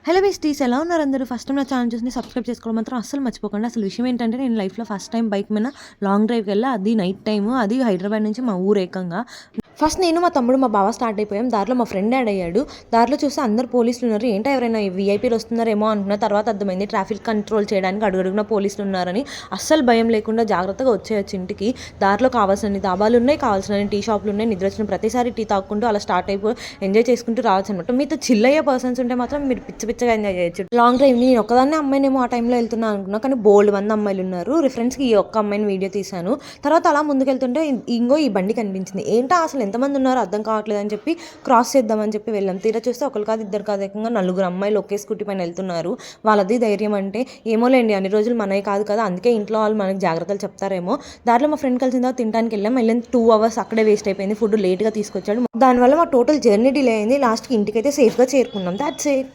Hello besties ఎలా ఉన్నారు అందరూ? ఫస్ట్ టైం నా ఛానల్ చూసి సబ్స్క్రైబ్ చేసుకోవడం మాత్రం అస్సలు మర్చిపోకండి. అసలు విషయం ఏంటంటే నేను లైఫ్లో ఫస్ట్ టైం బైక్ మీద లాంగ్ డ్రైవ్కి వెళ్ళా. అది నైట్ టైము, అది హైదరాబాద్ నుంచి మా ఊరు ఏకంగా. ఫస్ట్ నేను మా తమ్ముడు మా బావ స్టార్ట్ అయిపోయాం. దారిలో మా ఫ్రెండ్ యాడ్ అయ్యాడు. దారిలో చూస్తే అందరు పోలీసులు ఉన్నారు. ఏంటో ఎవరైనా వీఐపీలు వస్తున్నారేమో అనుకున్న తర్వాత అర్థమైంది ట్రాఫిక్ కంట్రోల్ చేయడానికి అడుగడుగున పోలీసులు ఉన్నారని. అస్సలు భయం లేకుండా జాగ్రత్తగా వచ్చేయచ్చు ఇంటికి. దారిలో కావాల్సిన ధాబాలు ఉన్నాయి, కావాల్సిన టీ షాపులు ఉన్నాయి. నిద్ర వచ్చిన ప్రతిసారి టీ తాక్కుంటూ అలా స్టార్ట్ అయిపోయి ఎంజాయ్ చేసుకుంటూ రావచ్చు అనమాట. మీతో చిల్ అయ్యే పర్సన్స్ ఉంటే మాత్రం మీరు పిచ్చగా ఎంజాయ్ చేయొచ్చు. లాంగ్ డ్రైవ్ నేను ఒక్కదాన్నే అమ్మాయినేమో ఆ టైంలో వెళ్తున్నాను అనుకున్నా, కానీ బోల్డ్ మంది అమ్మాయిలు ఉన్నారు. రిఫరెన్స్కి ఈ ఒక్క అమ్మాయిని వీడియో తీశాను. తర్వాత అలా ముందుకెళ్తుంటే ఇంకో ఈ బండి కనిపించింది. ఏంటో అసలు ఎంతమంది ఉన్నారో అర్థం కావట్లేదు అని చెప్పి క్రాస్ చేద్దామని చెప్పి వెళ్ళాం. తీరా చూస్తే ఒకరు కాదు ఇద్దరు కాదు ఏకంగా 4 అమ్మాయిలు ఒకే స్కూటీ పైన వెళ్తున్నారు. వాళ్ళది ధైర్యం అంటే ఏమోలేండి, అన్ని రోజులు మనవి కాదు కదా, అందుకే ఇంట్లో వాళ్ళు మనకి జాగ్రత్తలు చెప్తారేమో. దాంట్లో మా ఫ్రెండ్ కలిసిన తర్వాత తినడానికి వెళ్ళిన 2 అవర్స్ అక్కడే వేస్ట్ అయిపోయింది. ఫుడ్ లేట్గా తీసుకొచ్చాడు. దానివల్ల మా టోటల్ జర్నీ డిలే అయింది. లాస్ట్కి ఇంటికైతే సేఫ్గా చేరుకున్నాం. That's it.